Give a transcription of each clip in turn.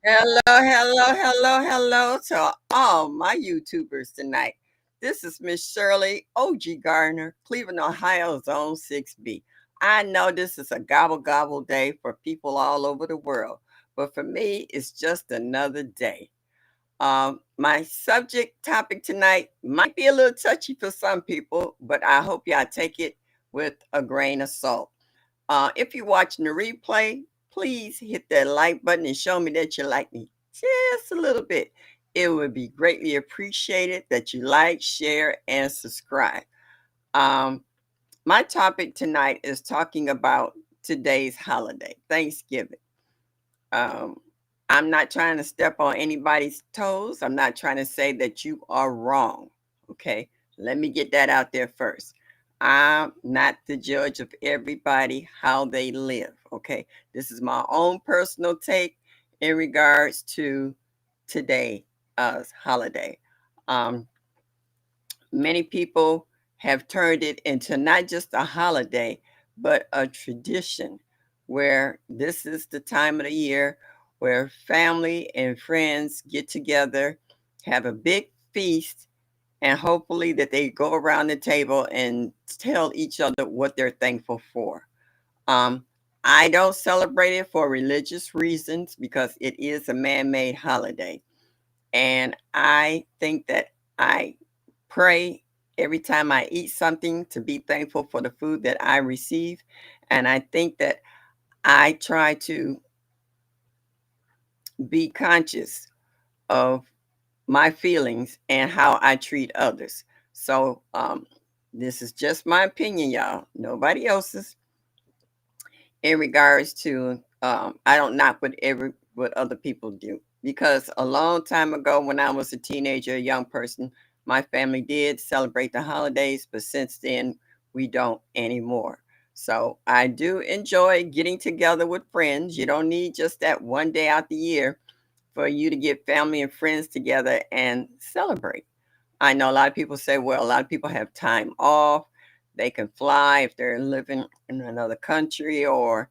Hello to all my YouTubers tonight. This is Miss Shirley OG Gardner, Cleveland, Ohio, Zone 6B. I know this is a gobble gobble day for people all over the world, but for me, it's just another day. My subject topic tonight might be a little touchy for some people, but I hope y'all take it with a grain of salt. If you're watching the replay, please hit that like button and show me that you like me just a little bit. It would be greatly appreciated that you like, share, and subscribe. Um, my topic tonight is talking about today's holiday, Thanksgiving. Um, I'm not trying to step on anybody's toes. I'm not trying to say that you are wrong. Okay. Let me get that out there first. I'm not the judge of everybody, how they live. Okay. This is my own personal take in regards to today holiday. Um, Many people have turned it into not just a holiday, but a tradition where this is the time of the year where family and friends get together, have a big feast, and hopefully that they go around the table and tell each other what they're thankful for. Um, I don't celebrate it for religious reasons because it is a man made holiday. And I think that I pray every time I eat something to be thankful for the food that I receive. And I think that I try to be conscious of my feelings and how I treat others. So, this is just my opinion, y'all. Nobody else's. In regards to, I don't knock what other people do because a long time ago, when I was a teenager, a young person, my family did celebrate the holidays, but since then we don't anymore. So I do enjoy getting together with friends. You don't need just that one day out the year for you to get family and friends together and celebrate. I know a lot of people say, well, a lot of people have time off. They can fly if they're living in another country or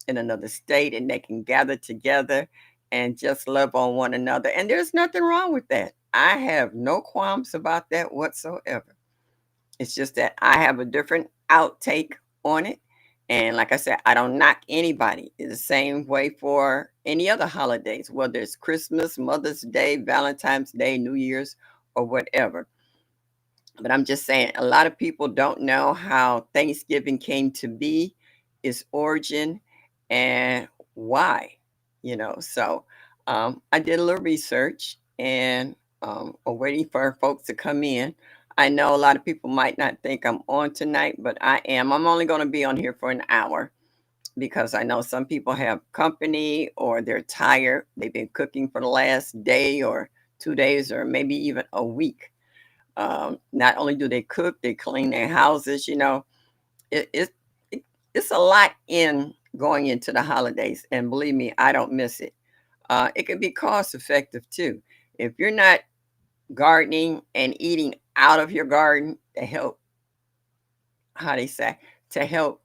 in another state and they can gather together and just love on one another. And there's nothing wrong with that. I have no qualms about that whatsoever. It's just that I have a different outtake on it. And like I said, I don't knock anybody. It's the same way for any other holidays, whether it's Christmas, Mother's Day, Valentine's Day, New Year's, or whatever. But I'm just saying, a lot of people don't know how Thanksgiving came to be, its origin, and why. So I did a little research and I'm waiting for folks to come in. I know a lot of people might not think I'm on tonight, but I am. I'm only going to be on here for an hour because I know some people have company or they're tired. They've been cooking for the last day or 2 days or maybe even a week. Not only do they cook, they clean their houses. It, it, it it's a lot in going into the holidays, and believe me, I don't miss it. It can be cost effective too. If you're not gardening and eating out of your garden to help, how they say, to help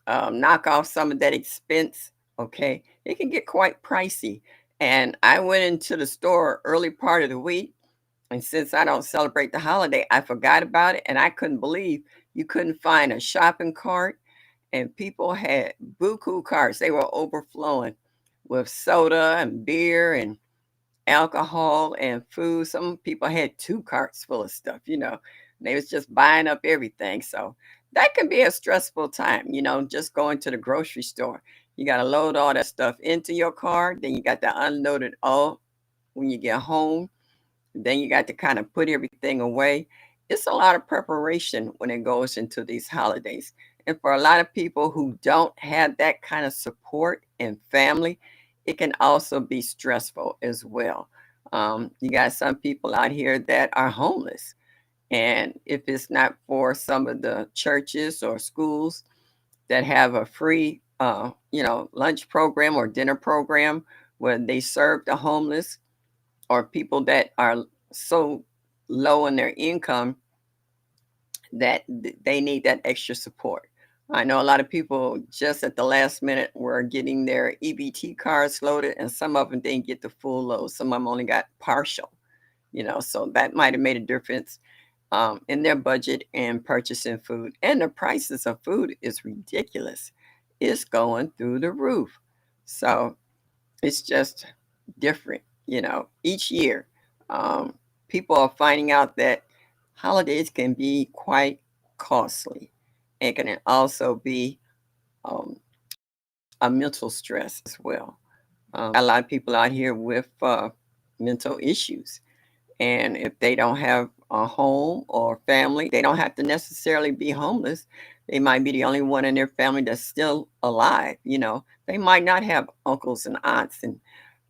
knock off some of that expense, okay, it can get quite pricey. And I went into the store early part of the week, and since I don't celebrate the holiday, I forgot about it, and I couldn't believe you couldn't find a shopping cart, and people had buku carts. They were overflowing with soda and beer and alcohol and food. Some people had 2 carts full of stuff. They was just buying up everything. So that can be a stressful time, just going to the grocery store. You got to load all that stuff into your car, then you got to unload it all when you get home, then you got to kind of put everything away. It's a lot of preparation when it goes into these holidays. And for a lot of people who don't have that kind of support and family, it can also be stressful as well. You got some people out here that are homeless. And if it's not for some of the churches or schools that have a free, lunch program or dinner program where they serve the homeless, or people that are so low in their income that they need that extra support. I know a lot of people just at the last minute were getting their EBT cards loaded, and some of them didn't get the full load. Some of them only got partial, so that might have made a difference in their budget and purchasing food. And the prices of food is ridiculous. It's going through the roof. So it's just different, each year. Um, People are finding out that holidays can be quite costly and can also be um, a mental stress as well. A lot of people out here with mental issues. And if they don't have a home or family, they don't have to necessarily be homeless. They might be the only one in their family that's still alive. They might not have uncles and aunts and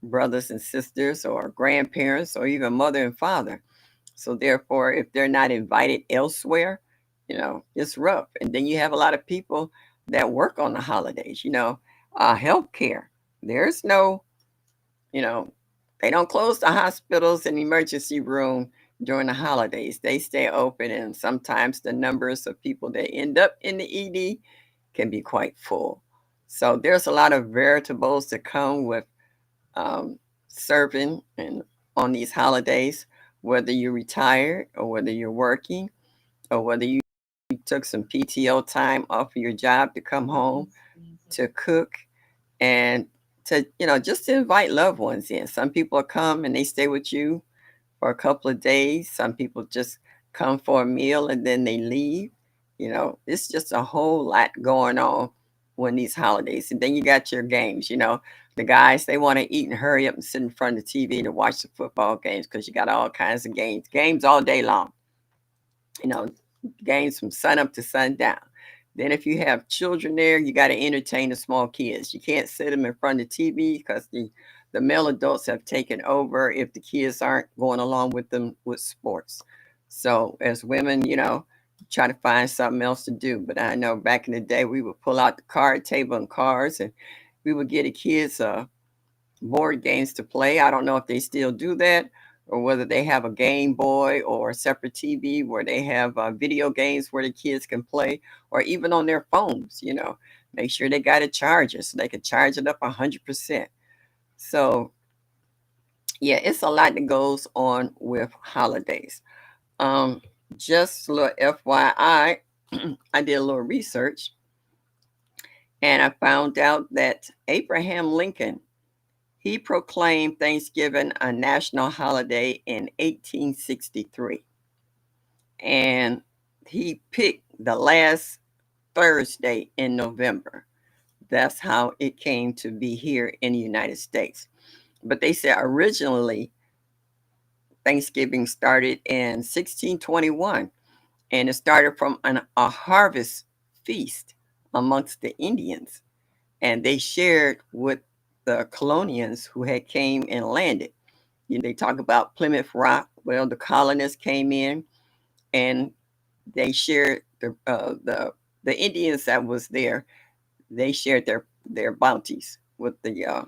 brothers and sisters or grandparents or even mother and father. So therefore, if they're not invited elsewhere, it's rough. And then you have a lot of people that work on the holidays, healthcare. There's no, you know, they don't close the hospitals and emergency room during the holidays. They stay open, and sometimes the numbers of people that end up in the ED can be quite full. So there's a lot of variables that come with um, serving and on these holidays, whether you're retired or whether you're working or whether you took some PTO time off of your job to come home to cook and to, just to invite loved ones in. Some people come and they stay with you for a couple of days. Some people just come for a meal and then they leave. It's just a whole lot going on when these holidays. And then you got your games, the guys, they want to eat and hurry up and sit in front of the TV to watch the football games because you got all kinds of games all day long, you know, games from sun up to sundown. Then if you have children there, you got to entertain the small kids. You can't sit them in front of the TV because the male adults have taken over if the kids aren't going along with them with sports. So as women, try to find something else to do. But I know back in the day, we would pull out the card table and cards, and we would get the kids board games to play. I don't know if they still do that or whether they have a Game Boy or a separate TV where they have video games where the kids can play, or even on their phones, make sure they got a charger so they can charge it up 100%. So, yeah, it's a lot that goes on with holidays. Um, just a little FYI, I did a little research and I found out that Abraham Lincoln, he proclaimed Thanksgiving a national holiday in 1863. And he picked the last Thursday in November. That's how it came to be here in the United States. But they said originally Thanksgiving started in 1621, and it started from a harvest feast amongst the Indians. And they shared with the colonials who had came and landed. They talk about Plymouth Rock. Well, the colonists came in and they shared the Indians that was there. They shared their bounties with the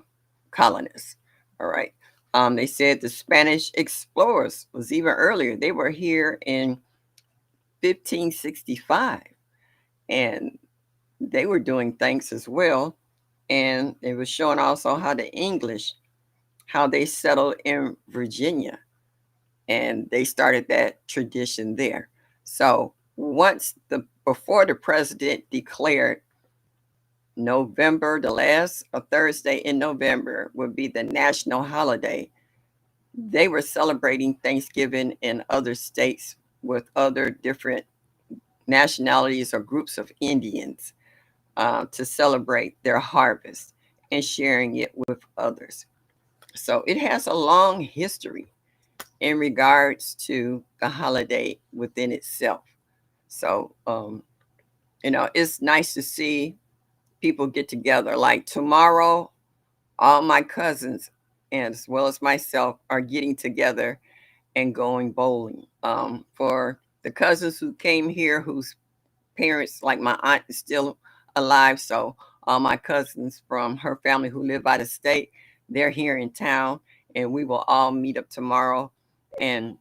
colonists. All right. They said the Spanish explorers was even earlier. They were here in 1565, and they were doing things as well. And it was showing also how the English, how they settled in Virginia, and they started that tradition there. So once before the president declared November, the last Thursday in November would be the national holiday, they were celebrating Thanksgiving in other states with other different nationalities or groups of Indians to celebrate their harvest and sharing it with others. So it has a long history in regards to the holiday within itself. So, it's nice to see people get together. Like tomorrow, all my cousins, and as well as myself, are getting together and going bowling. For the cousins who came here, whose parents, like my aunt, is still alive. So all my cousins from her family who live out of state, they're here in town, and we will all meet up tomorrow and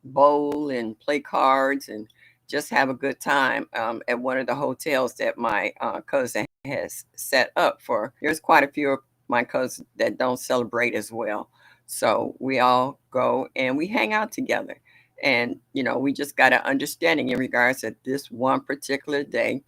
bowl and play cards and just have a good time at one of the hotels that my cousin has set up for. There's quite a few of my cousins that don't celebrate as well. So we all go and we hang out together. And, we just got an understanding in regards to this one particular day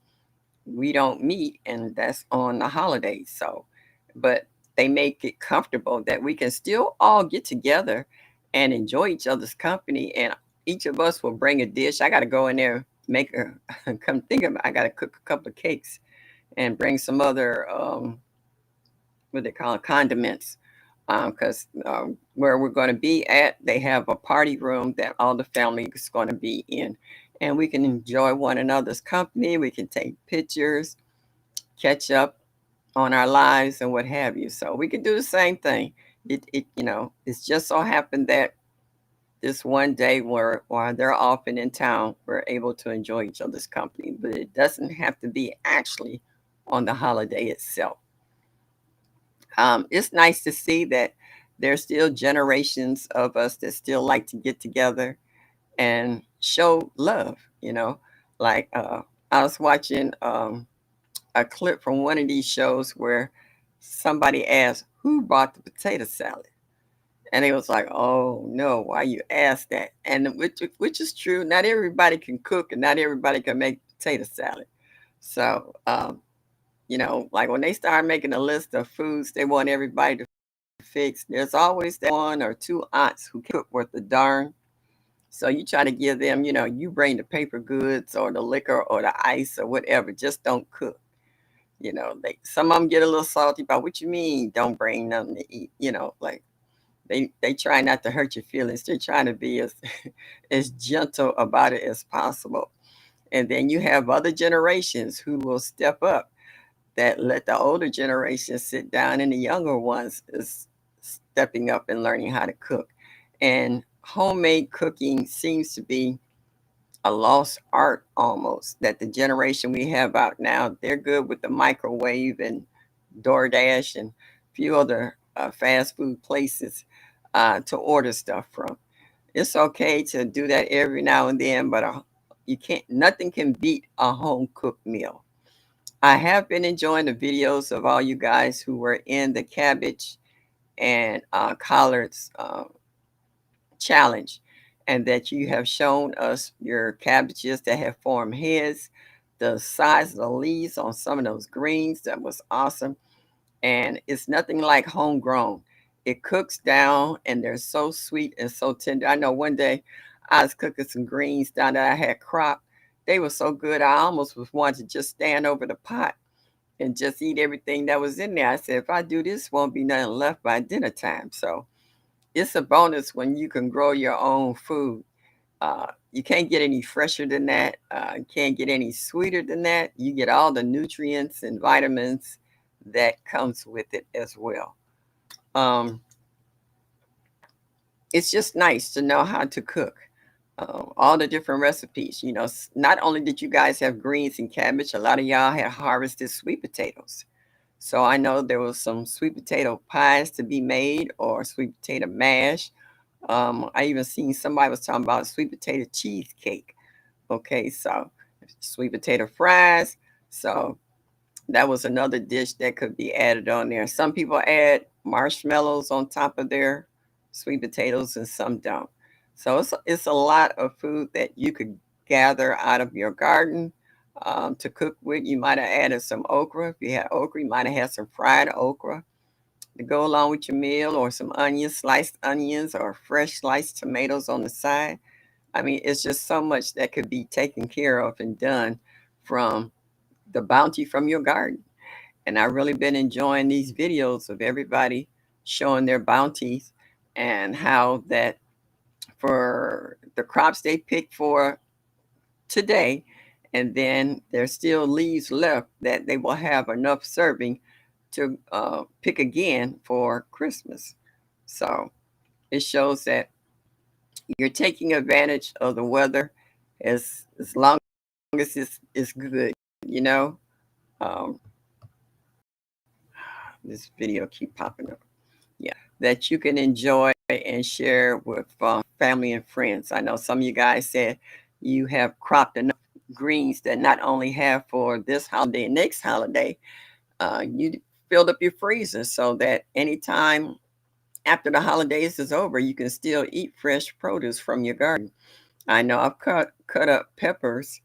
we don't meet, and that's on the holidays. So, but they make it comfortable that we can still all get together and enjoy each other's company. And each of us will bring a dish. I got to go in there, make a, come think of it, I got to cook a couple of cakes and bring some other, what they call it, condiments. Because where we're going to be at, they have a party room that all the family is going to be in. And we can enjoy one another's company. We can take pictures, catch up on our lives and what have you. So we could do the same thing. It's just so happened that this one day where while they're often in town, we're able to enjoy each other's company. But it doesn't have to be actually on the holiday itself. It's nice to see that there's still generations of us that still like to get together and show love. Like I was watching a clip from one of these shows where somebody asked who bought the potato salad, and it was like, oh no, why you ask that? And which is true. Not everybody can cook, and not everybody can make potato salad. So like when they start making a list of foods they want everybody to fix, there's always that one or two aunts who cook worth the darn. So you try to give them, you bring the paper goods or the liquor or the ice or whatever, just don't cook. They some of them get a little salty about what you mean, don't bring nothing to eat. Like they try not to hurt your feelings. They're trying to be as as gentle about it as possible. And then you have other generations who will step up that let the older generation sit down and the younger ones is stepping up and learning how to cook. And homemade cooking seems to be a lost art almost, that the generation we have out now, they're good with the microwave and DoorDash and a few other fast food places to order stuff from. It's okay to do that every now and then, but you can't. Nothing can beat a home cooked meal. I have been enjoying the videos of all you guys who were in the cabbage and collards challenge, and that you have shown us your cabbages that have formed heads, the size of the leaves on some of those greens. That was awesome. And it's nothing like homegrown. It cooks down and they're so sweet and so tender. I know one day I was cooking some greens down that I had cropped. They were so good, I almost was wanting to just stand over the pot and just eat everything that was in there. I said, if I do this, won't be nothing left by dinner time. So it's a bonus when you can grow your own food. You can't get any fresher than that. You can't get any sweeter than that. You get all the nutrients and vitamins that comes with it as well. Um, it's just nice to know how to cook all the different recipes. Not only did you guys have greens and cabbage, a lot of y'all had harvested sweet potatoes. So I know there was some sweet potato pies to be made or sweet potato mash. I even seen somebody was talking about sweet potato cheesecake. Okay, so sweet potato fries. So that was another dish that could be added on there. Some people add marshmallows on top of their sweet potatoes and some don't. So it's a lot of food that you could gather out of your garden to cook with. You might have added some okra. If you had okra, you might have had some fried okra to go along with your meal, or some onions, sliced onions, or fresh sliced tomatoes on the side. I mean, it's just so much that could be taken care of and done from the bounty from your garden. And I've really been enjoying these videos of everybody showing their bounties and how that for the crops they pick for today, and then there's still leaves left that they will have enough serving to pick again for Christmas. So it shows that you're taking advantage of the weather as long as it's good, you know. Um, this video keep popping up. Yeah, that you can enjoy and share with family and friends. I know some of you guys said you have cropped enough greens that not only have for this holiday and next holiday, you filled up your freezer so that anytime after the holidays is over, you can still eat fresh produce from your garden. I know I've cut up peppers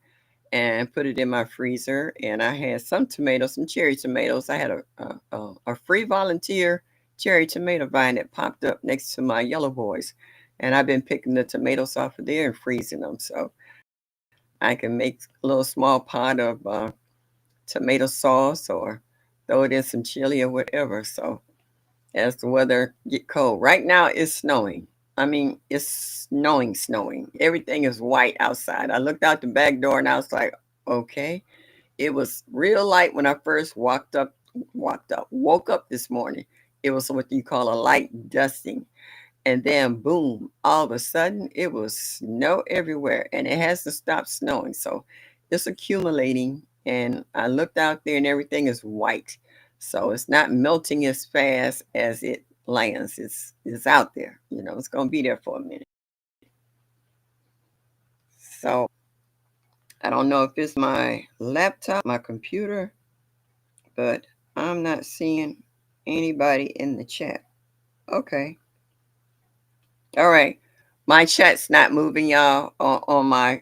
and put it in my freezer, and I had some tomatoes, some cherry tomatoes. I had a free volunteer cherry tomato vine that popped up next to my yellow boys, and I've been picking the tomatoes off of there and freezing them so I can make a little small pot of tomato sauce or throw it in some chili or whatever. So as the weather get cold, right now it's snowing. I mean, it's snowing. Everything is white outside. I looked out the back door and I was like, okay. It was real light when I first woke up this morning. It was what you call a light dusting. And then boom, all of a sudden it was snow everywhere and it hasn't stopped snowing. So it's accumulating. And I looked out there and everything is white. So it's not melting as fast as it lands. It's out there. It's gonna be there for a minute. So I don't know if it's my laptop, my computer, but I'm not seeing anybody in the chat. Okay. All right. My chat's not moving, y'all, on my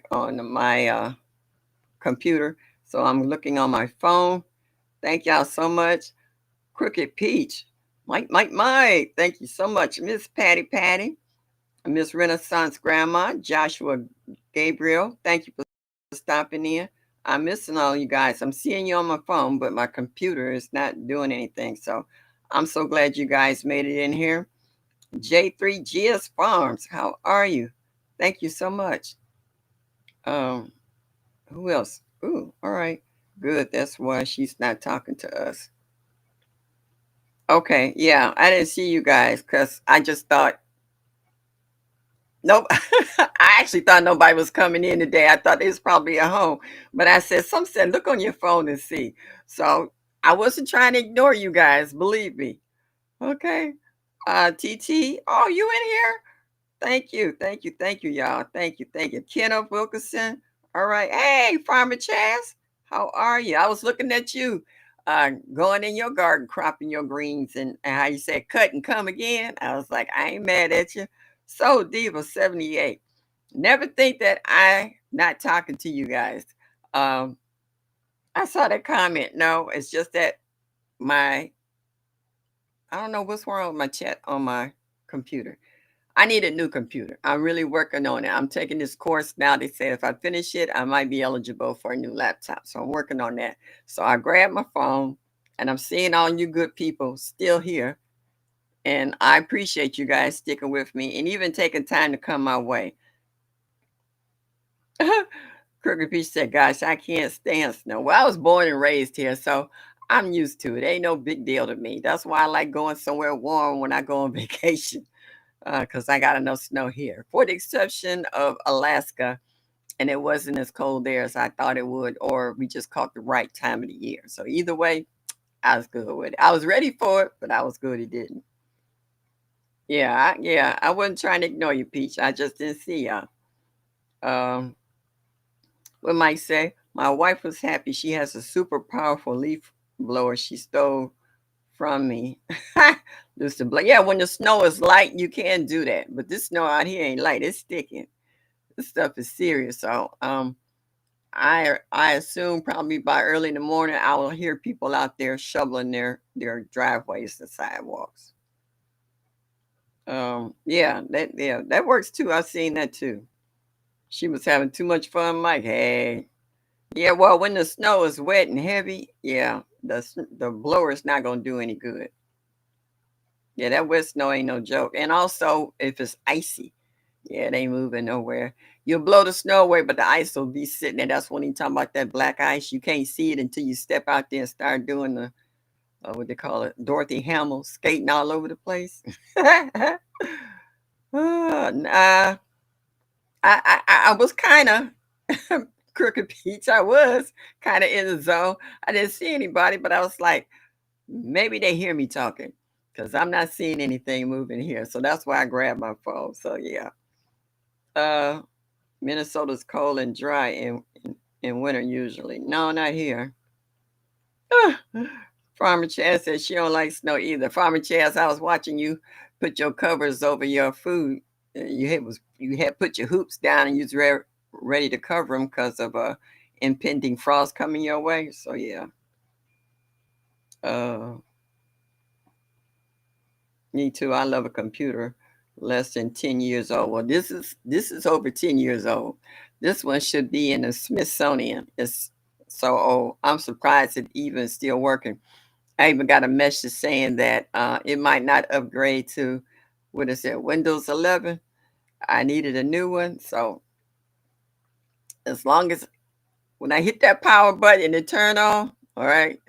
computer. So I'm looking on my phone. Thank y'all so much. Crooked Peach. Mike. Thank you so much. Miss Patty. Miss Renaissance Grandma. Joshua Gabriel. Thank you for stopping in. I'm missing all you guys. I'm seeing you on my phone, but my computer is not doing anything. So I'm so glad you guys made it in here. J3GS Farms, how are you? Thank you so much. Um, who else? Ooh, all right. Good. That's why she's not talking to us. Okay, yeah, I didn't see you guys because I just thought, nope. I actually thought nobody was coming in today. I thought they was probably at home. But I said, some said, look on your phone and see. So I wasn't trying to ignore you guys, believe me. Okay. TT, oh, you in here? Thank you, y'all. Thank you. Kenneth Wilkerson. All right. Hey, Farmer Chaz. How are you? I was looking at you going in your garden, cropping your greens, and how you said cut and come again. I was like, I ain't mad at you. So Diva 78. Never think that I not talking to you guys. Um, I saw that comment. No, it's just that my I don't know what's wrong with my chat on my computer. I need a new computer. I'm really working on it. I'm taking this course now. They say if I finish it, I might be eligible for a new laptop. So I'm working on that. So I grabbed my phone and I'm seeing all you good people still here. And I appreciate you guys sticking with me and even taking time to come my way. Crooked Peach said, gosh, I can't stand snow. Well, I was born and raised here, so I'm used to it. Ain't no big deal to me. That's why I like going somewhere warm when I go on vacation. Because I got enough snow here, for the exception of Alaska, and it wasn't as cold there as I thought it would, or we just caught the right time of the year. So either way, I was good with it. I was ready for it, but I was good it didn't. Yeah, I wasn't trying to ignore you, Peach. I just didn't see y'all. Um, what Mike say? My wife was happy. She has a super powerful leaf blower she stole from me. Just to blow. Yeah, when the snow is light, you can do that. But this snow out here ain't light. It's sticking. This stuff is serious. So I assume probably by early in the morning I will hear people out there shoveling their driveways and sidewalks. That works too. I've seen that too. She was having too much fun. I'm like, hey, yeah. Well, when the snow is wet and heavy, yeah, the blower is not gonna do any good. Yeah, that wet snow ain't no joke. And also, if it's icy, yeah, it ain't moving nowhere. You'll blow the snow away, but the ice will be sitting there. That's when he talking about that black ice. You can't see it until you step out there and start doing the what they call it, Dorothy Hamill, skating all over the place. Nah, I was kind of Crooked Peach. I was kind of in the zone. I didn't see anybody, but I was like, maybe they hear me talking because I'm not seeing anything moving here. So that's why I grabbed my phone. So yeah. Uh Minnesota's cold and dry in winter usually. No, not here. Ah, Farmer Chad says she don't like snow either. Farmer Chaz, I was watching you put your covers over your food. You had put your hoops down and you was ready to cover them because of impending frost coming your way. So yeah, uh, me too. I love a computer less than 10 years old. Well, this is over 10 years old. This one should be in the Smithsonian. It's so old. I'm surprised it even still working. I even got a message saying that it might not upgrade to what is it, Windows 11. I needed a new one. So as long as when I hit that power button and it turn on, all right.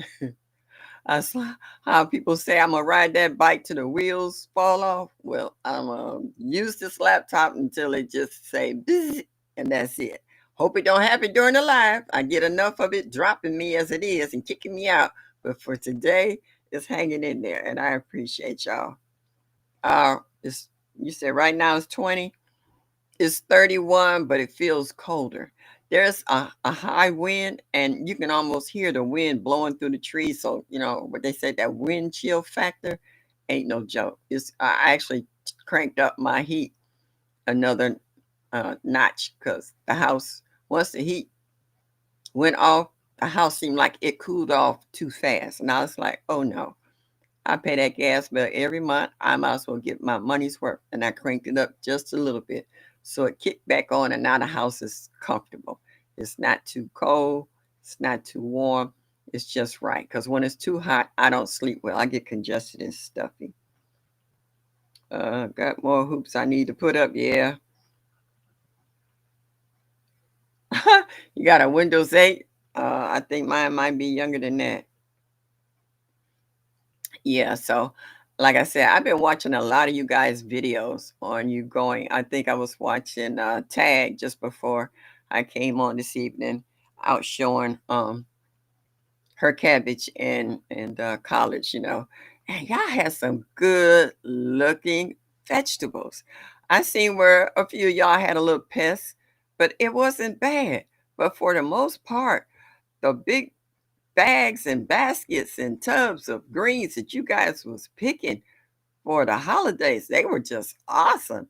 That's how people say I'm gonna ride that bike till the wheels fall off. Well, I'm gonna use this laptop until it just say "Bzz," and that's it. Hope it don't happen during the live. I get enough of it dropping me as it is and kicking me out. But for today, it's hanging in there, and I appreciate y'all. It's you said right now it's 20. It's 31, but it feels colder. There's a high wind, and you can almost hear the wind blowing through the trees. So, what they say, that wind chill factor ain't no joke. I actually cranked up my heat another notch because the house, once the heat went off, the house seemed like it cooled off too fast. And I was like, oh no, I pay that gas bill every month. I might as well get my money's worth. And I cranked it up just a little bit. So it kicked back on, and now the house is comfortable. It's not too cold. It's not too warm. It's just right. Because when it's too hot, I don't sleep well. I get congested and stuffy. Got more hoops I need to put up. Yeah. You got a Windows 8? I think mine might be younger than that. Yeah, so like I said, I've been watching a lot of you guys' videos on you going. I think I was watching Tag just before I came on this evening, out showing her cabbage and college. And y'all had some good looking vegetables. I seen where a few of y'all had a little pest, but it wasn't bad. But for the most part, the big bags and baskets and tubs of greens that you guys was picking for the holidays, they were just awesome.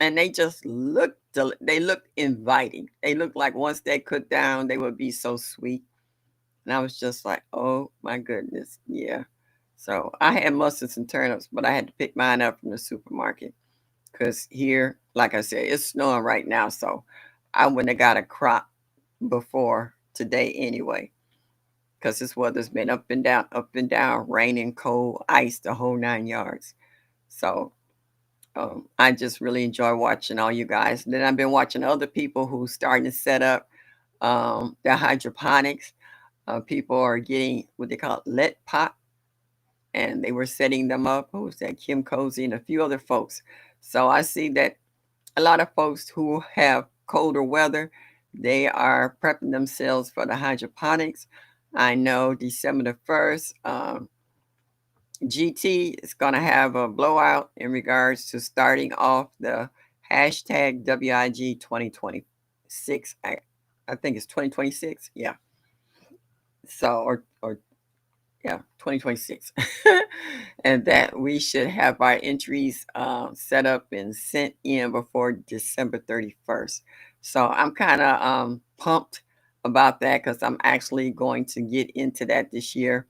And they just they looked inviting. They looked like once they cooked down, they would be so sweet. And I was just like, oh my goodness. Yeah. So I had mustards and turnips, but I had to pick mine up from the supermarket because here, like I said, it's snowing right now. So I wouldn't have got a crop before today anyway, because this weather's been up and down, raining, cold, ice, the whole 9 yards. So I just really enjoy watching all you guys. Then I've been watching other people who starting to set up their hydroponics. People are getting what they call lead pot, and they were setting them up. Who was that? Kim Cozy and a few other folks. So I see that a lot of folks who have colder weather, they are prepping themselves for the hydroponics. I know December the 1st, GT is going to have a blowout in regards to starting off the hashtag WIG 2026. I think it's 2026. Yeah. So, or yeah, 2026. And that we should have our entries set up and sent in before December 31st. So I'm kind of pumped about that because I'm actually going to get into that this year.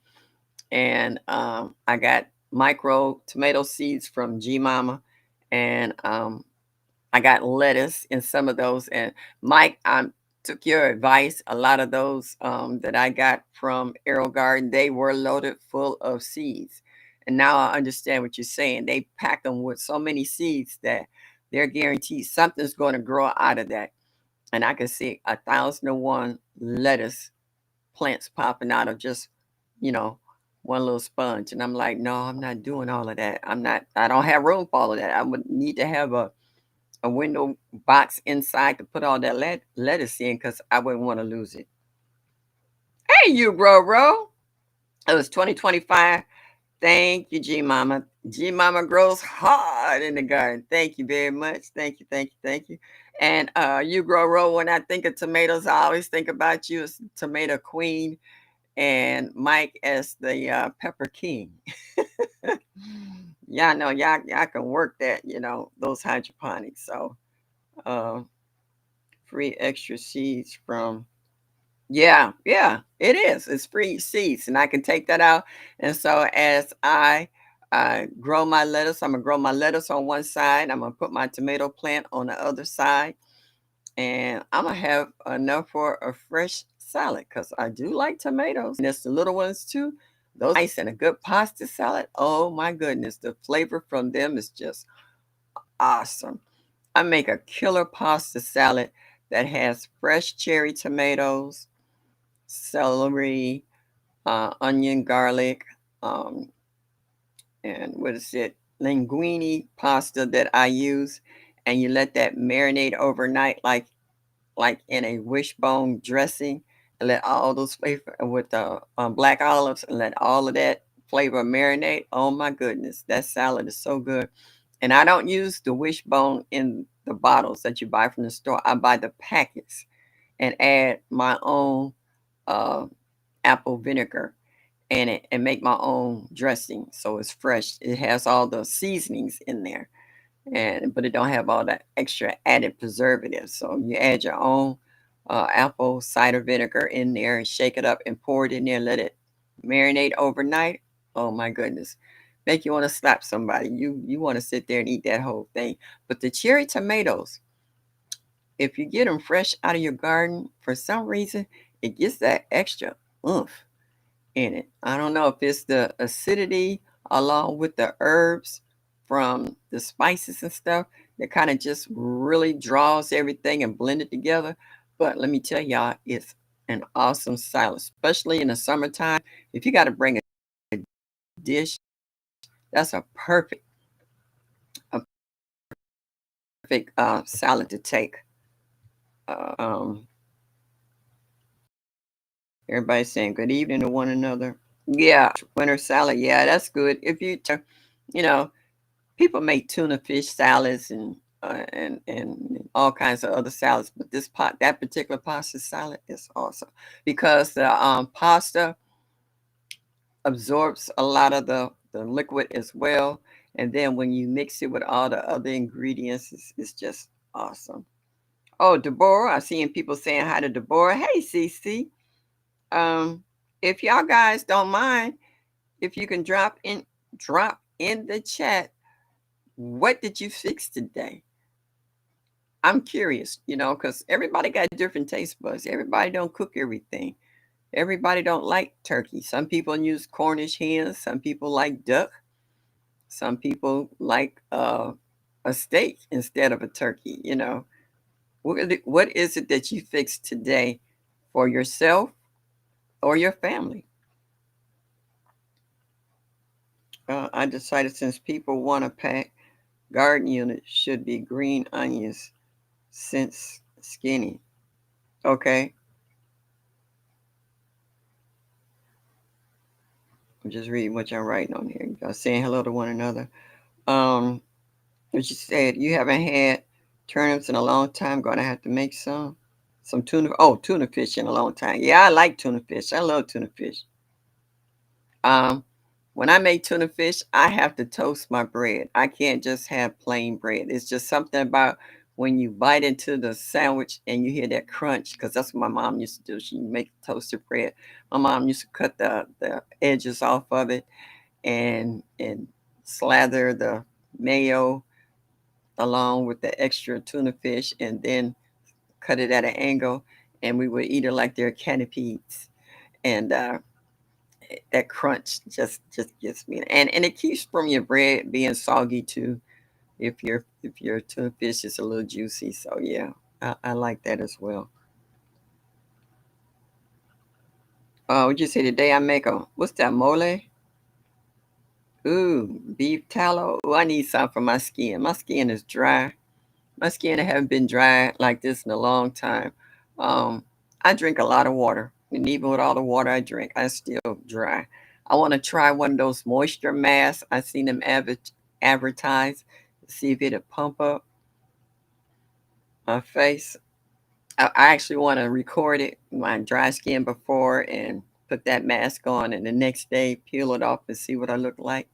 And I got micro tomato seeds from G Mama, and I got lettuce in some of those. And Mike, I took your advice. A lot of those that I got from Arrow Garden, they were loaded full of seeds. And now I understand what you're saying. They pack them with so many seeds that they're guaranteed something's going to grow out of that. And I can see 1,001 lettuce plants popping out of just, you know, one little sponge. And I'm like, no, I'm not doing all of that. I don't have room for all of that. I would need to have a window box inside to put all that lettuce in because I wouldn't want to lose it. Hey, you, bro. It was 2025. Thank you, G Mama. G Mama grows hard in the garden. Thank you very much. Thank you, thank you, thank you. And you grow roll. When I think of tomatoes, I always think about you as tomato queen and Mike as the pepper king. Yeah, I know y'all can work that, those hydroponics. So uh, free extra seeds from. Yeah, yeah, it is. It's free seeds, and I can take that out. And so as I grow my lettuce, I'm gonna grow my lettuce on one side. I'm gonna put my tomato plant on the other side, and I'm gonna have enough for a fresh salad because I do like tomatoes. And it's the little ones too. Those nice and a good pasta salad. Oh my goodness, the flavor from them is just awesome. I make a killer pasta salad that has fresh cherry tomatoes, celery, onion, garlic, um, and what is it? Linguine pasta that I use, and you let that marinate overnight, like in a wishbone dressing, and let all those flavor with the black olives, and let all of that flavor marinate. Oh my goodness, that salad is so good. And I don't use the wishbone in the bottles that you buy from the store. I buy the packets and add my own uh, apple vinegar in it and make my own dressing. So it's fresh. It has all the seasonings in there, and but it don't have all that extra added preservatives. So you add your own apple cider vinegar in there and shake it up and pour it in there. Let it marinate overnight. Oh my goodness, make you want to slap somebody. You want to sit there and eat that whole thing. But the cherry tomatoes, if you get them fresh out of your garden, for some reason it gets that extra oomph in it. I don't know if it's the acidity along with the herbs from the spices and stuff that kind of just really draws everything and blend it together. But let me tell y'all, it's an awesome salad, especially in the summertime. If you got to bring a dish, that's a perfect salad to take. Um, Everybody's saying good evening to one another. Yeah, winter salad. Yeah, that's good. You know, people make tuna fish salads and all kinds of other salads, but that particular pasta salad is awesome because the pasta absorbs a lot of the liquid as well, and then when you mix it with all the other ingredients, it's just awesome. Oh, Deborah, I'm seeing people saying hi to Deborah. Hey, Cece. Um, if y'all guys don't mind, if you can drop in the chat, what did you fix today? I'm curious, because everybody got different taste buds. Everybody don't cook everything. Everybody don't like turkey. Some people use Cornish hens. Some people like duck. Some people like a steak instead of a turkey. What is it that you fixed today for yourself or your family? I decided since people want to pack garden unit should be green onions since skinny. Okay. I'm just reading what y'all writing on here. Y'all saying hello to one another. Um, what you said, you haven't had turnips in a long time. Gonna have to make some tuna. Oh, tuna fish in a long time. Yeah, I like tuna fish. I love tuna fish. Um, when I make tuna fish, I have to toast my bread. I can't just have plain bread. It's just something about when you bite into the sandwich and you hear that crunch, because that's what my mom used to do. She make toasted bread. My mom used to cut the edges off of it and slather the mayo along with the extra tuna fish and then cut it at an angle, and we would eat it like they're canopies. And that crunch just gets me, and it keeps from your bread being soggy too. If your tuna fish is a little juicy, so yeah, I like that as well. Would you say today I make a what's that mole? Ooh, beef tallow. Ooh, I need some for my skin. My skin is dry. My skin haven't been dry like this in a long time. Um, I drink a lot of water, and even with all the water I drink, I still dry. I want to try one of those moisture masks. I seen them advertised. See if it'll pump up. my face. I actually want to record it, my dry skin before, and put that mask on, and the next day peel it off and see what I look like.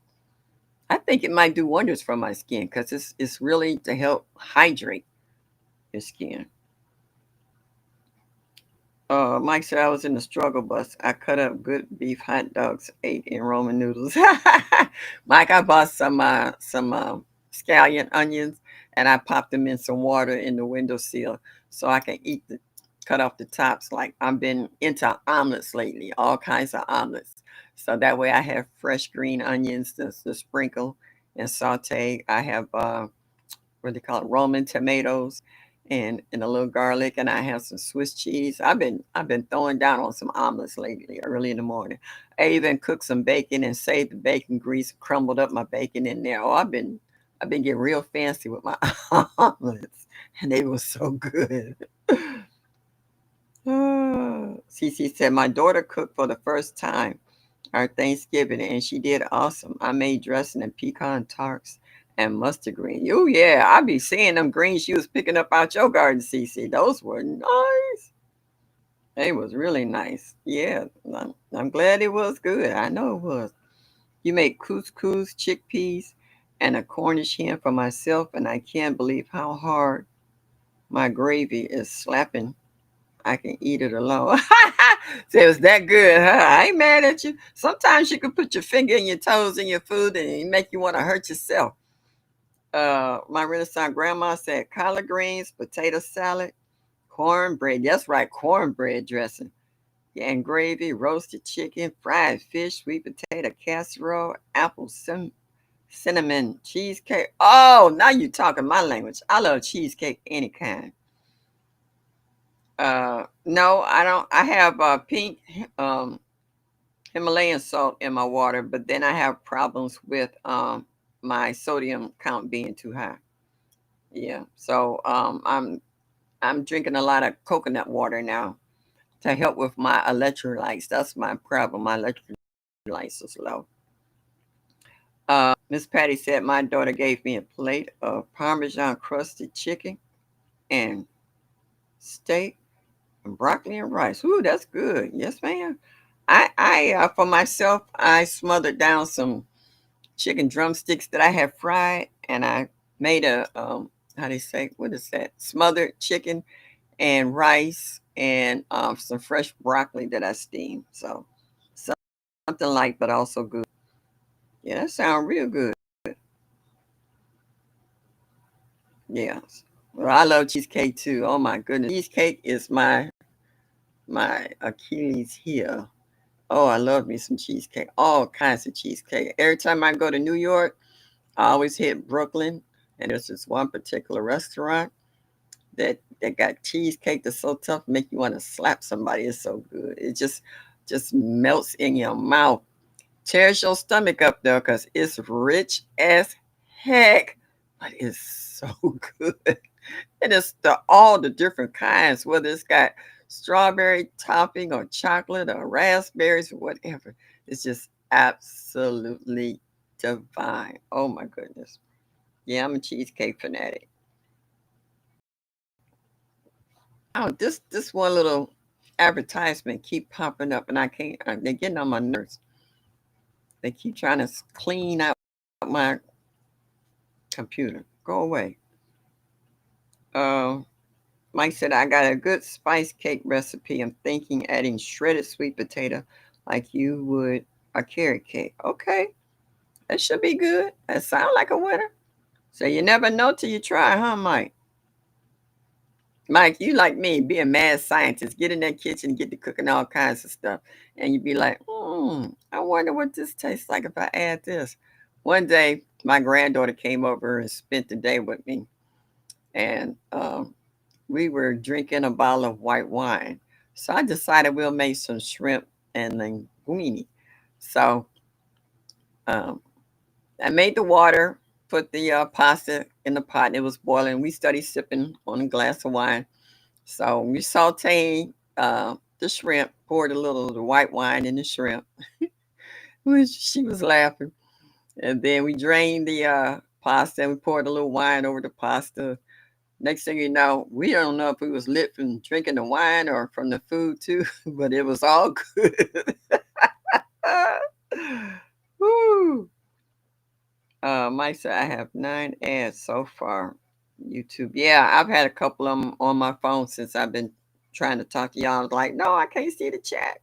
I think it might do wonders for my skin because it's really to help hydrate your skin. Mike said I was in the struggle bus. I cut up good beef hot dogs, ate in Roman noodles. Mike, I bought some scallion onions and I popped them in some water in the windowsill so I can cut off the tops. Like I've been into omelets lately, all kinds of omelets. So that way I have fresh green onions to sprinkle and saute. I have what they call it, Roman tomatoes, and a little garlic, and I have some Swiss cheese. I've been throwing down on some omelets lately, early in the morning. I even cooked some bacon and saved the bacon grease, crumbled up my bacon in there. Oh, I've been getting real fancy with my omelets, and they were so good. Cece said my daughter cooked for the first time our Thanksgiving, and she did awesome. I made dressing and pecan tarts and mustard green. Oh yeah, I be seeing them greens you was picking up out your garden, Cece. Those were nice. They was really nice. Yeah, I'm glad it was good. I know it was. You made couscous, chickpeas, and a Cornish hen for myself, and I can't believe how hard my gravy is slapping. I can eat it alone. So it was that good, huh? I ain't mad at you. Sometimes you can put your finger and your toes in your food and it make you want to hurt yourself. My Renaissance grandma said collard greens, potato salad, cornbread. That's right, cornbread dressing. Yeah, and gravy, roasted chicken, fried fish, sweet potato casserole, cinnamon cheesecake. Oh, now you talking my language. I love cheesecake any kind. No, I don't. I have pink um, Himalayan salt in my water, but then I have problems with my sodium count being too high. Yeah, so I'm drinking a lot of coconut water now to help with my electrolytes. That's my problem. My electrolytes is low. Miss Patty said my daughter gave me a plate of Parmesan crusted chicken and steak and broccoli and rice. Ooh, that's good. Yes, ma'am. I for myself, I smothered down some chicken drumsticks that I had fried, and I made a how they say, what is that? Smothered chicken and rice and some fresh broccoli that I steamed. So something light but also good. Yeah, that sounds real good. Yes. Well, I love cheesecake too. Oh my goodness, cheesecake is my Achilles heel. Oh, I love me some cheesecake. All kinds of cheesecake. Every time I go to New York, I always hit Brooklyn, and there's this one particular restaurant that got cheesecake that's so tough, make you want to slap somebody. It's so good. It just melts in your mouth. Tears your stomach up though, because it's rich as heck, but it's so good. And it's all the different kinds, whether it's got strawberry topping or chocolate or raspberries or whatever. It's just absolutely divine. Oh my goodness. Yeah, I'm a cheesecake fanatic. Oh, this one little advertisement keep popping up, and I can't. They're getting on my nerves. They keep trying to clean out my computer. Go away. Uh, Mike said I got a good spice cake recipe. I'm thinking adding shredded sweet potato, like you would a carrot cake. Okay, that should be good. That sounds like a winner. So you never know till you try, huh, Mike? Mike, you like me, be a mad scientist. Get in that kitchen, get to cooking all kinds of stuff. And you be like, I wonder what this tastes like if I add this. One day, my granddaughter came over and spent the day with me. And we were drinking a bottle of white wine. So I decided we'll make some shrimp and linguine. So um, I made the water, put the pasta in the pot. It was boiling. We started sipping on a glass of wine. So we sauteed the shrimp, poured a little of the white wine in the shrimp. She was laughing. And then we drained the pasta and we poured a little wine over the pasta. Next thing you know, we don't know if we was lit from drinking the wine or from the food too, but it was all good. Woo. Mike said I have 9 ads so far. YouTube. Yeah, I've had a couple of them on my phone since I've been trying to talk to y'all. I was like, no, I can't see the chat.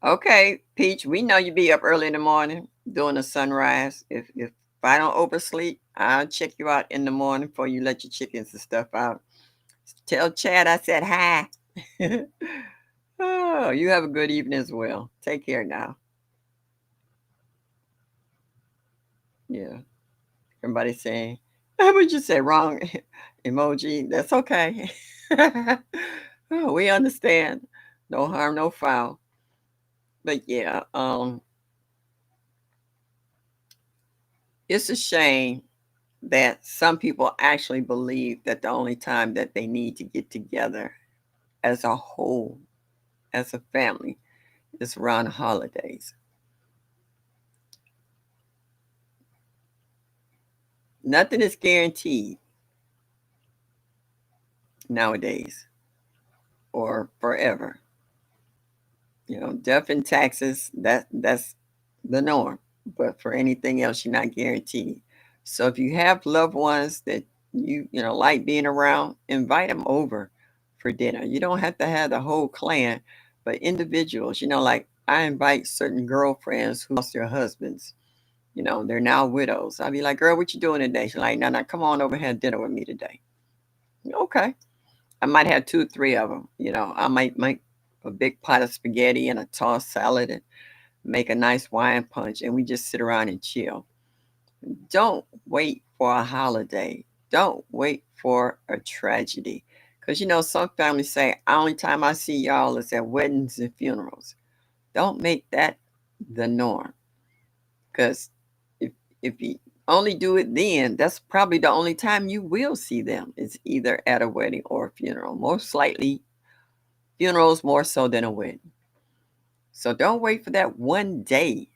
Okay, Peach, we know you be up early in the morning doing the sunrise. If I don't oversleep, I'll check you out in the morning before you let your chickens and stuff out. Tell Chad I said hi. Oh, you have a good evening as well. Take care now. Yeah. Everybody's saying, I would just say wrong emoji. That's okay. Oh, we understand. No harm, no foul. But yeah, it's a shame that some people actually believe that the only time that they need to get together as a whole, as a family, is around the holidays. Nothing is guaranteed nowadays or forever. You know, death and taxes, that's the norm. But for anything else, you're not guaranteed. So if you have loved ones that you like being around, invite them over for dinner. You don't have to have the whole clan, but individuals, like I invite certain girlfriends who lost their husbands. They're now widows. I'll be like, girl, what you doing today? She's like, no, no, come on over and have dinner with me today. Okay. I might have two or three of them. I might make a big pot of spaghetti and a tossed salad and make a nice wine punch, and we just sit around and chill. Don't wait for a holiday. Don't wait for a tragedy. Because, some families say, only time I see y'all is at weddings and funerals. Don't make that the norm. Because if you only do it then, that's probably the only time you will see them. It's either at a wedding or a funeral. Most likely, funerals more so than a wedding. So don't wait for that one day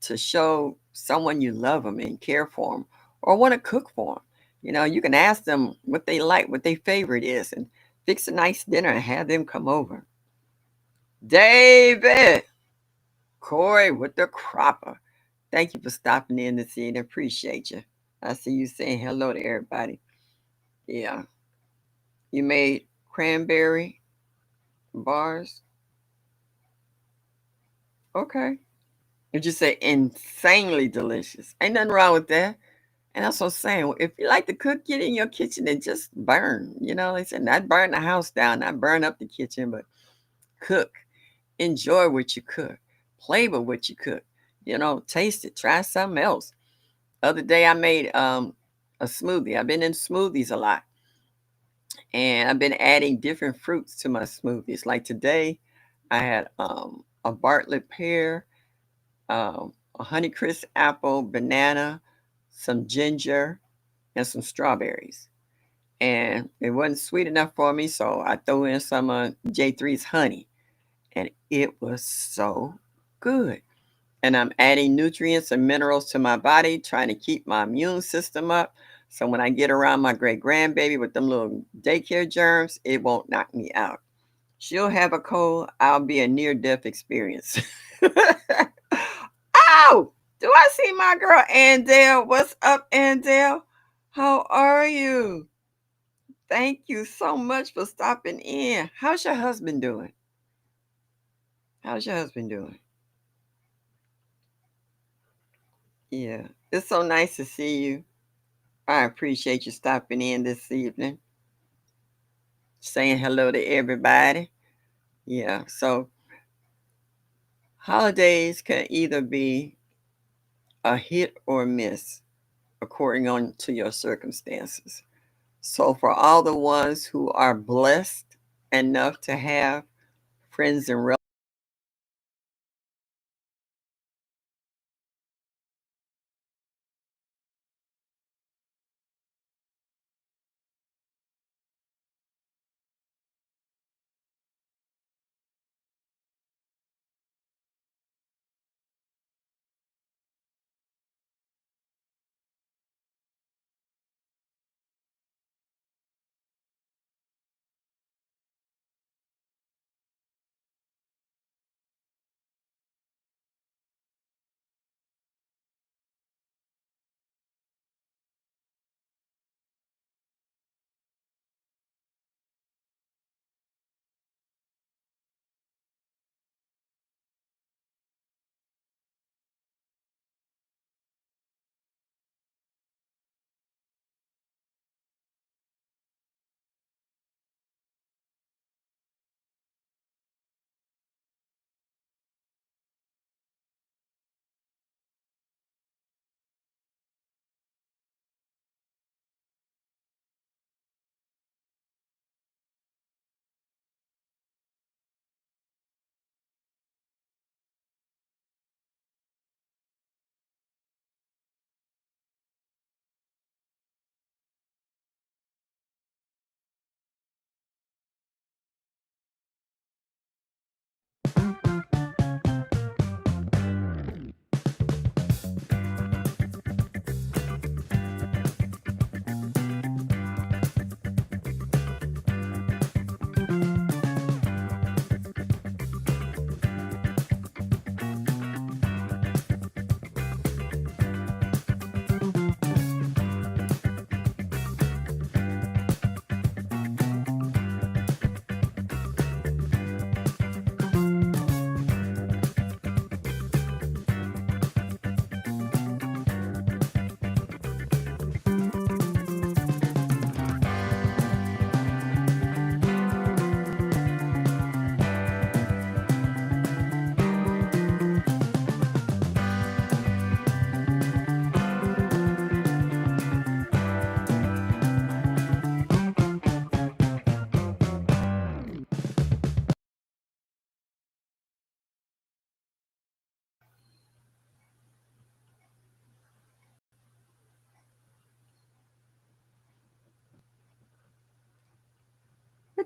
to show someone you love them and care for them or want to cook for them. You can ask them what they like, what their favorite is, and fix a nice dinner and have them come over. David, Corey with the cropper. Thank you for stopping in this evening. Appreciate you. I see you saying hello to everybody. Yeah. You made cranberry bars. Okay. You just say insanely delicious. Ain't nothing wrong with that. And that's what I'm saying. If you like to cook, get in your kitchen and just burn. They said not burn the house down, not burn up the kitchen, but cook. Enjoy what you cook. Play with what you cook. Taste it. Try something else. Other day I made a smoothie. I've been in smoothies a lot. And I've been adding different fruits to my smoothies. Like today, I had a Bartlett pear, a Honeycrisp apple, banana, some ginger, and some strawberries. And it wasn't sweet enough for me, so I threw in some J3's honey, and it was so good. And I'm adding nutrients and minerals to my body, trying to keep my immune system up. So when I get around my great grandbaby with them little daycare germs, it won't knock me out. She'll have a cold, I'll be a near death experience. Oh, do I see my girl Andale? What's up, Andale? How are you? Thank you so much for stopping in. How's your husband doing? How's your husband doing? Yeah, it's so nice to see you. I appreciate you stopping in this evening, saying hello to everybody. Yeah, so holidays can either be a hit or miss according on to your circumstances. So for all the ones who are blessed enough to have friends and relatives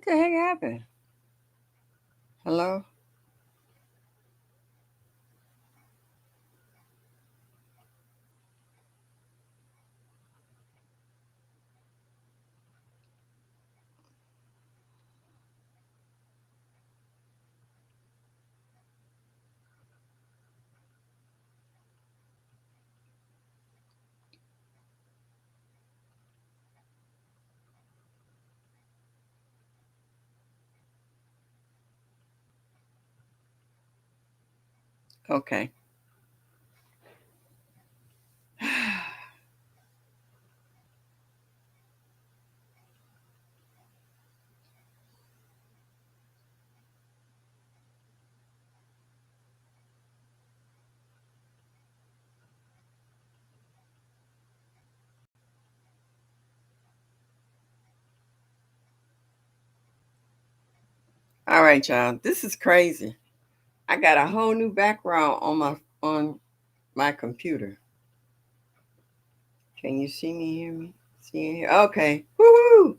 What the heck happened? Hello? Okay. All right, y'all. This is crazy. I got a whole new background on my computer. Can you see me, hear me? See and hear? Okay. Woohoo!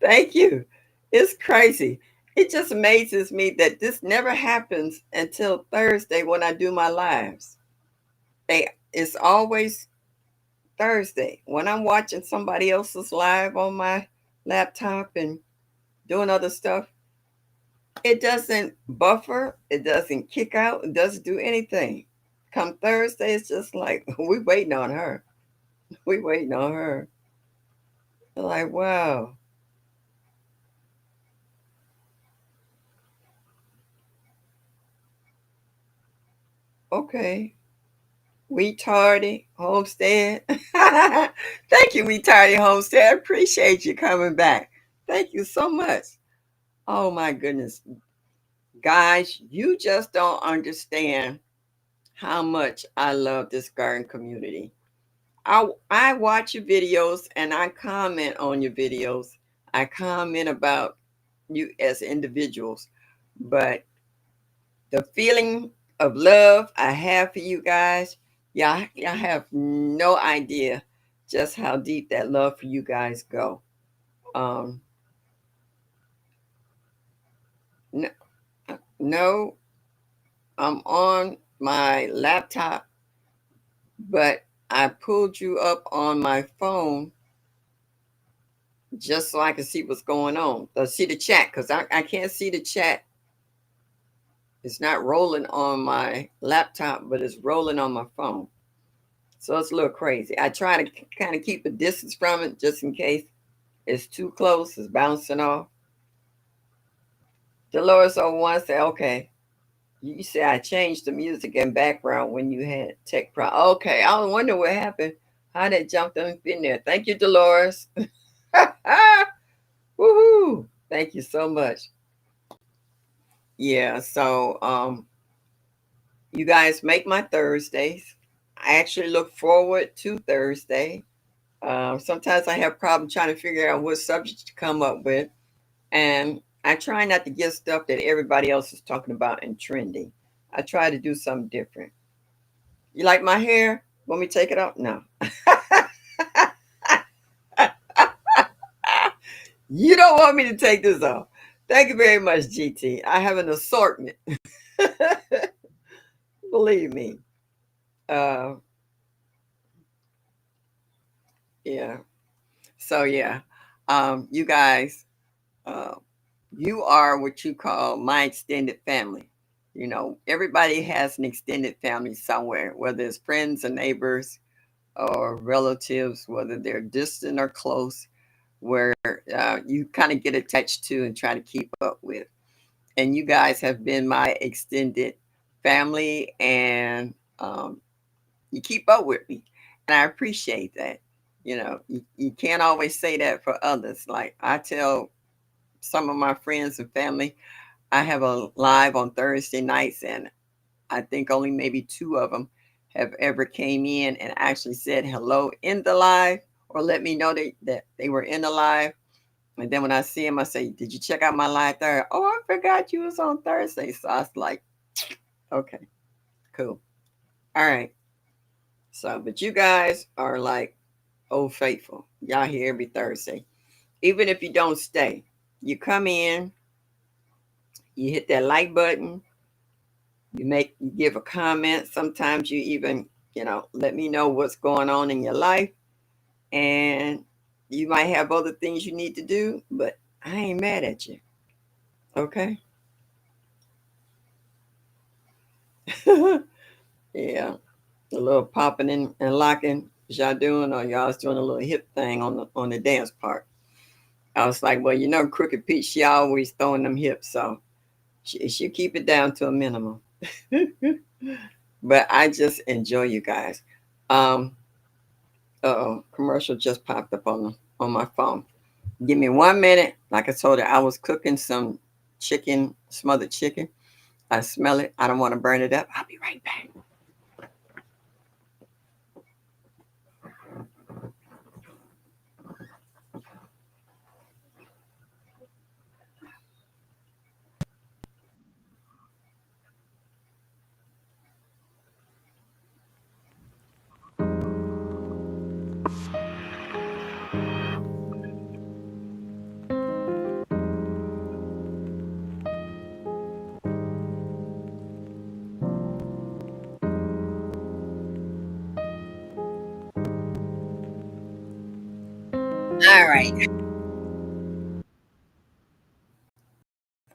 Thank you. It's crazy. It just amazes me that this never happens until Thursday when I do my lives. It's always Thursday when I'm watching somebody else's live on my laptop and doing other stuff. It doesn't buffer, it doesn't kick out, it doesn't do anything. Come Thursday, it's just like we waiting on her. We waiting on her. Like, wow, okay. We tardy Homestead. Thank you, we tardy Homestead. I appreciate you coming back. Thank you so much. Oh my goodness. Guys, you just don't understand how much I love this garden community. I watch your videos and I comment on your videos. I comment about you as individuals, but the feeling of love I have for you guys, y'all have no idea just how deep that love for you guys go. Um, no, no, I'm on my laptop, but I pulled you up on my phone just so I can see what's going on. See the chat because I can't see the chat. It's not rolling on my laptop, but it's rolling on my phone. So it's a little crazy. I try to kind of keep a distance from it just in case it's too close, it's bouncing off. Dolores on one say, okay, you say I changed the music and background when you had tech problem. Okay, I was wondering what happened. How that jumped up in there. Thank you, Dolores. Woohoo! Thank you so much. Yeah, so you guys make my Thursdays. I actually look forward to Thursday. Sometimes I have problems trying to figure out what subject to come up with, and I try not to get stuff that everybody else is talking about and trending. I try to do something different. You like my hair? Want me to take it off? No. You don't want me to take this off. Thank you very much, GT. I have an assortment. Believe me. Uh, yeah. So yeah, you guys, uh, you are what you call my extended family. You know, everybody has an extended family somewhere, whether it's friends or neighbors or relatives, whether they're distant or close, where you kind of get attached to and try to keep up with. And you guys have been my extended family, and you keep up with me. And I appreciate that. You know, you can't always say that for others. Like I tell some of my friends and family, I have a live on Thursday nights, and I think only maybe two of them have ever came in and actually said hello in the live or let me know that they were in the live. And then when I see them, I say, "Did you check out my live there?" "Oh, I forgot you was on Thursday." So I was like, "Okay, cool, all right." So, but you guys are like old faithful. Y'all here every Thursday. even if you don't stay, you come in, you hit that like button, you give a comment. Sometimes you even, let me know what's going on in your life. And you might have other things you need to do, but I ain't mad at you. Okay. Yeah. A little popping and locking. Is y'all doing, or y'all was doing a little hip thing on the dance part? I was like, well, Crooked Pete, she always throwing them hips, so she keep it down to a minimum. But I just enjoy you guys. Um, commercial just popped up on my phone. Give me 1 minute. Like I told her, I was cooking some chicken, smothered chicken. I smell it. I don't want to burn it up. I'll be right back. All right.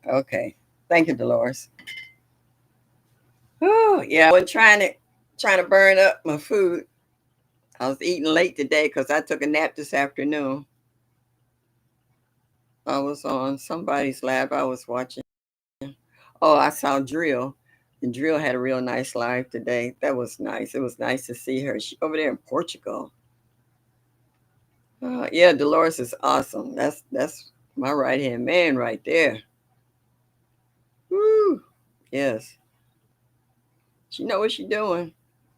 Okay. Thank you, Dolores. Oh yeah, I was trying to burn up my food. I was eating late today because I took a nap this afternoon. I was on somebody's lab I was watching. Oh, I saw Drill. And Drill had a real nice live today. That was nice. It was nice to see her. She over there in Portugal. Yeah, Dolores is awesome. That's my right hand man right there. Woo. Yes. She know what she doing.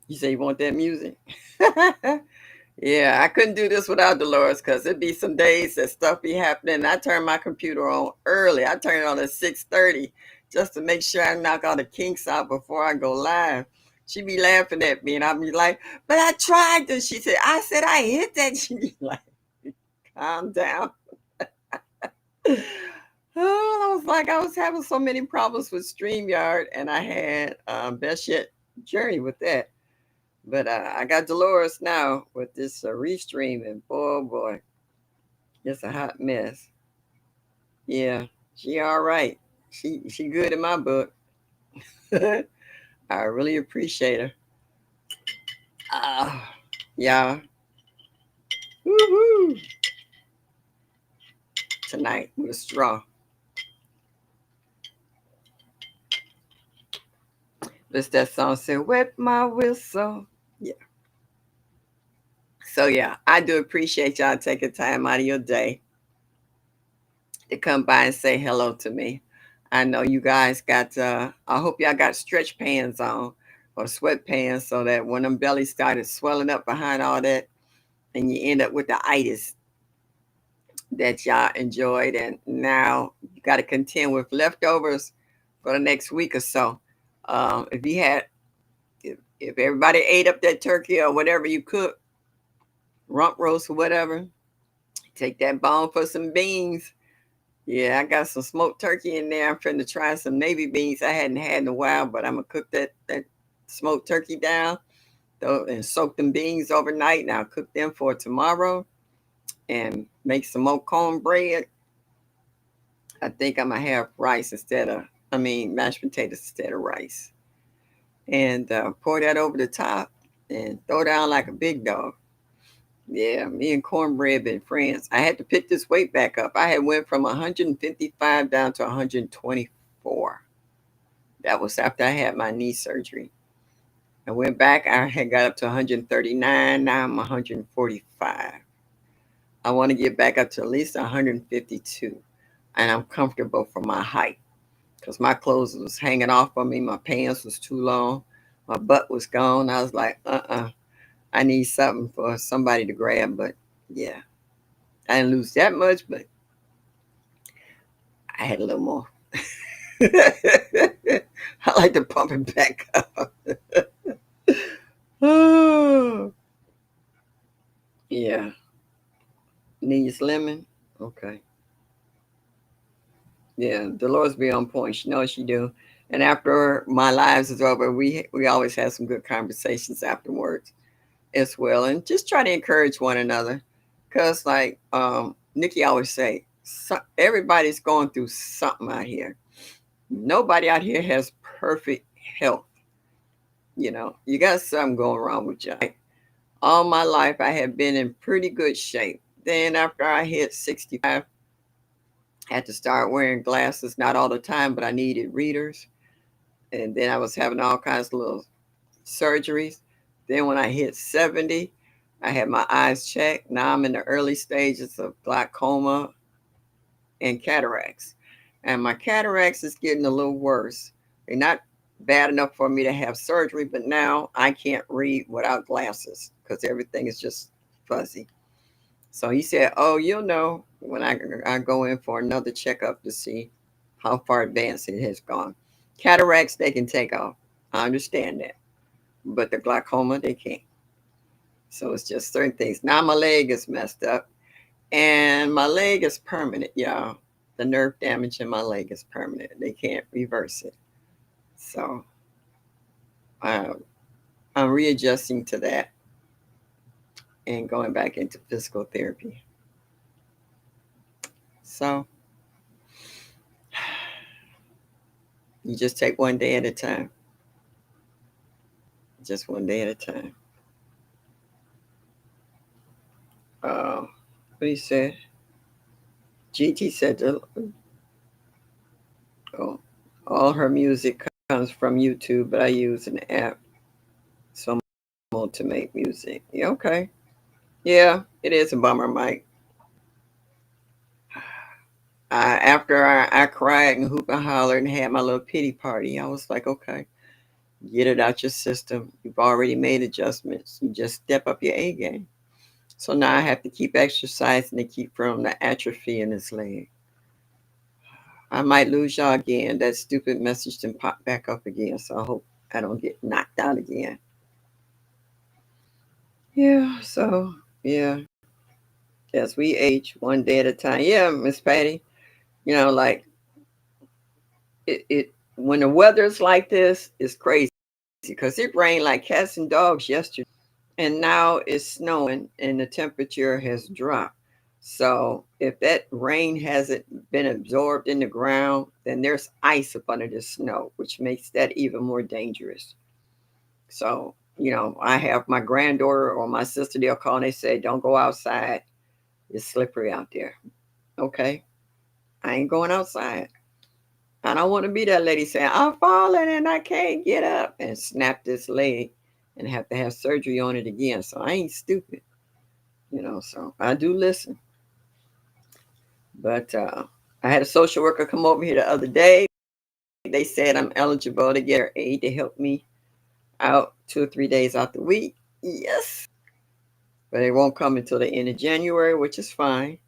You say you want that music? Yeah, I couldn't do this without Dolores because it'd be some days that stuff be happening. I turn my computer on early. I turn it on at 6:30 just to make sure I knock all the kinks out before I go live. She be laughing at me and I'll be like, but I tried to. She said, I said I hit that. She be like, calm down. Oh, I was like, I was having so many problems with StreamYard and I had best yet journey with that. But I got Dolores now with this restream, and boy, oh boy, it's a hot mess. Yeah, she all right. She good in my book. I really appreciate her. Ah, yeah. Woohoo! Tonight with a straw. This that song said, "Wet my whistle." Yeah. So yeah, I do appreciate y'all taking time out of your day to come by and say hello to me. I know you guys got I hope y'all got stretch pants on or sweatpants so that when them bellies started swelling up behind all that and you end up with the itis that y'all enjoyed and now you got to contend with leftovers for the next week or so. If you had if everybody ate up that turkey or whatever you cook, rump roast or whatever, take that bone for some beans. Yeah, I got some smoked turkey in there. I'm trying to try some navy beans I hadn't had in a while, but I'm gonna cook that smoked turkey down and soak them beans overnight. And I'll cook them for tomorrow and make some more cornbread. I think I'm gonna have rice mashed potatoes instead of rice, and pour that over the top and throw down like a big dog. Yeah, me and cornbread been friends. I had to pick this weight back up. I had went from 155 down to 124. That was after I had my knee surgery. I went back, I had got up to 139. Now I'm 145. I want to get back up to at least 152. And I'm comfortable for my height. Because my clothes was hanging off of me. My pants was too long. My butt was gone. I was like, I need something for somebody to grab. But yeah, I didn't lose that much, but I had a little more. I like to pump it back up. Oh, yeah. Needs lemon. Okay. Yeah, Dolores be on point. She knows she do. And after my lives is over, we always have some good conversations afterwards as well, and just try to encourage one another. Cause like Nikki always say, everybody's going through something out here. Nobody out here has perfect health. You got something going wrong with you. All my life, I have been in pretty good shape. Then after I hit 65, I had to start wearing glasses, not all the time, but I needed readers. And then I was having all kinds of little surgeries. Then when I hit 70, I had my eyes checked. Now I'm in the early stages of glaucoma and cataracts. And my cataracts is getting a little worse. They're not bad enough for me to have surgery, but now I can't read without glasses because everything is just fuzzy. So he said, "Oh, you'll know when I go in for another checkup to see how far advanced it has gone. Cataracts, they can take off. I understand that. But the glaucoma, they can't. So it's just certain things. Now my leg is messed up, and my leg is permanent, y'all. The nerve damage in my leg is permanent. They can't reverse it. So uh, I'm readjusting to that and going back into physical therapy. So you just take one day at a time. Just one day at a time. What he said? GT said, oh, all her music comes from YouTube, but I use an app so to make music. Yeah, okay. Yeah, it is a bummer, Mike. After I cried and hooped and hollered and had my little pity party, I was like, okay, get it out your system. You've already made adjustments. You just step up your A game. So now I have to keep exercising to keep from the atrophy in this leg. I might lose y'all again. That stupid message didn't pop back up again. So I hope I don't get knocked out again. Yeah, so yeah. As we age one day at a time. Yeah, Miss Patty. Like it when the weather's like this, it's crazy because it rained like cats and dogs yesterday, and now it's snowing and the temperature has dropped. So if that rain hasn't been absorbed in the ground, then there's ice up under the snow, which makes that even more dangerous. So, I have my granddaughter or my sister, they'll call and they say, don't go outside. It's slippery out there. Okay. I ain't going outside. I don't want to be that lady saying, I'm falling and I can't get up and snap this leg and have to have surgery on it again. So I ain't stupid, so I do listen. But I had a social worker come over here the other day. They said I'm eligible to get her aid to help me out 2 or 3 days out the week. Yes. But it won't come until the end of January, which is fine.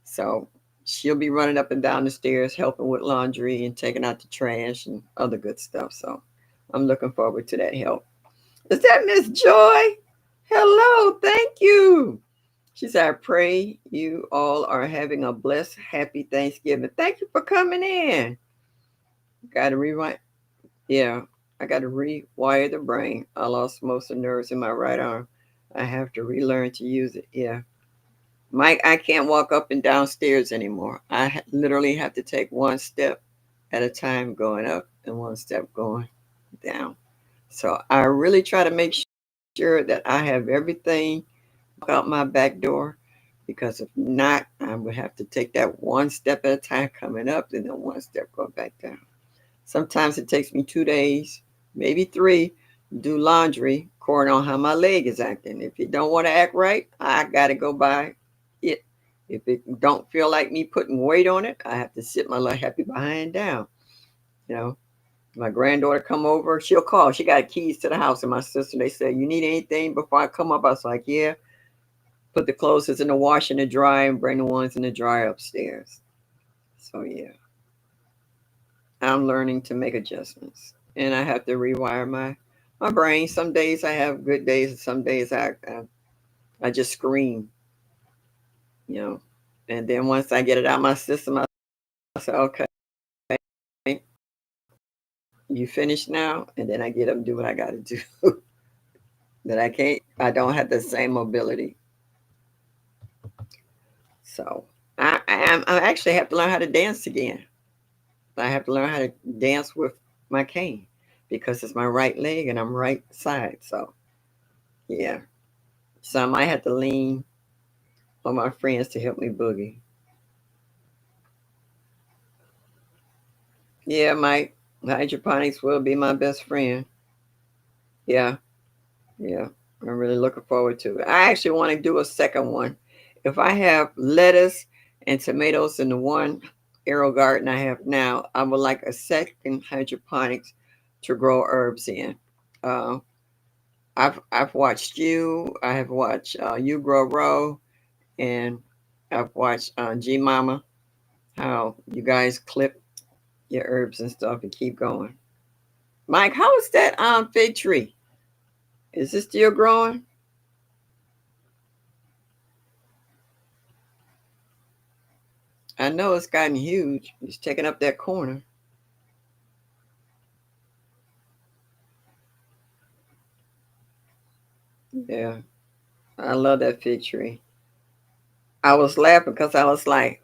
So she'll be running up and down the stairs, helping with laundry and taking out the trash and other good stuff. So I'm looking forward to that help. Is that Miss Joy? Hello, thank you. She said, I pray you all are having a blessed, happy Thanksgiving. Thank you for coming in. Got to rewind. Yeah, I got to rewire the brain. I lost most of the nerves in my right arm. I have to relearn to use it. Yeah. Mike, I can't walk up and down stairs anymore. I literally have to take one step at a time going up and one step going down. So I really try to make sure that I have everything out my back door because if not, I would have to take that one step at a time coming up and then one step going back down. Sometimes it takes me 2 days, maybe three, to do laundry according on how my leg is acting. If it don't want to act right, I got to go by it. If it don't feel like me putting weight on it, I have to sit my little happy behind down. You know, my granddaughter come over, she'll call. She got keys to the house, and my sister, they say, you need anything before I come up? I was like, yeah. Put the clothes in the wash and the dryer and bring the ones in the dryer upstairs. So yeah, I'm learning to make adjustments, and I have to rewire my brain. Some days I have good days, and some days I just scream. You know, And then once I get it out my system, I say, okay, you finished now? And then I get up and do what I got to do. That I don't have the same mobility. So I actually have to learn how to dance again. I have to learn how to dance with my cane because it's my right leg and I'm right side. So yeah, so I might have to lean on my friends to help me boogie. Yeah, Mike, hydroponics will be my best friend. Yeah, yeah, I'm really looking forward to it. I actually want to do a second one. If I have lettuce and tomatoes in the one arrow garden I have now, I would like a second hydroponics to grow herbs in. Uh, I've watched you. I have watched You Grow Row, and I've watched G Mama. How you guys clip your herbs and stuff and keep going. Mike, how is that fig tree? Is it still growing? I know it's gotten huge. It's taking up that corner. Yeah, I love that fig tree. I was laughing because I was like,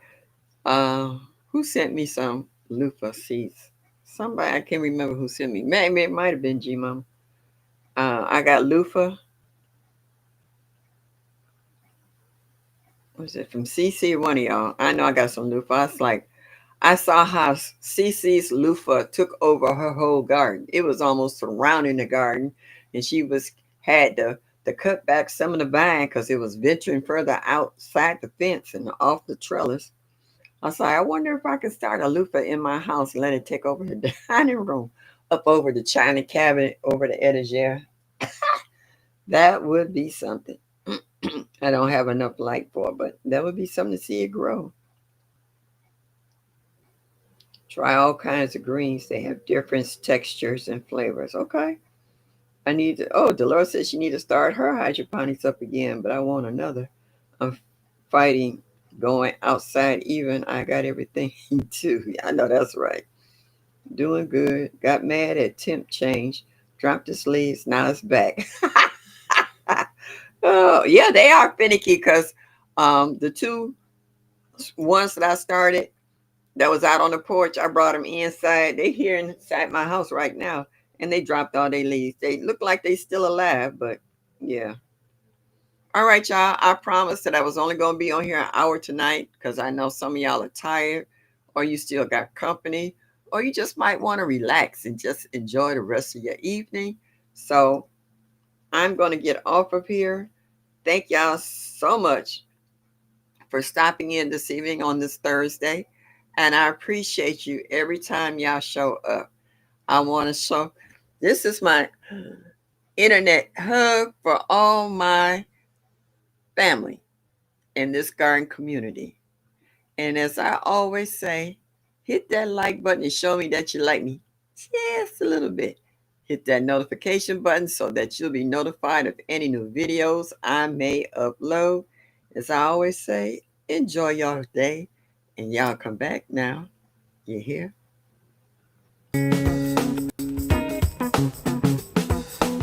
uh, who sent me some loofah seeds? Somebody, I can't remember who sent me. Maybe it might have been G Mama. I got loofah. Was it from CC? One of y'all. I know I got some loofah. I was like, I saw how CC's loofah took over her whole garden. It was almost surrounding the garden, and she was had to cut back some of the vine because it was venturing further outside the fence and off the trellis. I was like, I wonder if I could start a loofah in my house and let it take over the dining room, up over the china cabinet, over the etagere. That would be something. I don't have enough light for it, but that would be something to see it grow. Try all kinds of greens. They have different textures and flavors. Okay. I need to, oh, Dolores says she need to start her hydroponics up again, but I want another. I'm fighting going outside even. I got everything too. I know that's right. Doing good. Got mad at temp change. Dropped the sleeves. Now it's back. Oh, yeah, they are finicky because the two ones that I started that was out on the porch. I brought them inside. They here inside my house right now, and they dropped all their leaves. They look like they still alive, but yeah. All right, y'all. I promised that I was only going to be on here an hour tonight because I know some of y'all are tired, or you still got company, or you just might want to relax and just enjoy the rest of your evening. So I'm going to get off of here. Thank y'all so much for stopping in this evening on this Thursday. And I appreciate you every time y'all show up. I want to show this is my internet hub for all my family in this garden community. And as I always say, hit that like button and show me that you like me just a little bit. Hit that notification button so that you'll be notified of any new videos I may upload. As I always say, enjoy your day and y'all come back now. You hear?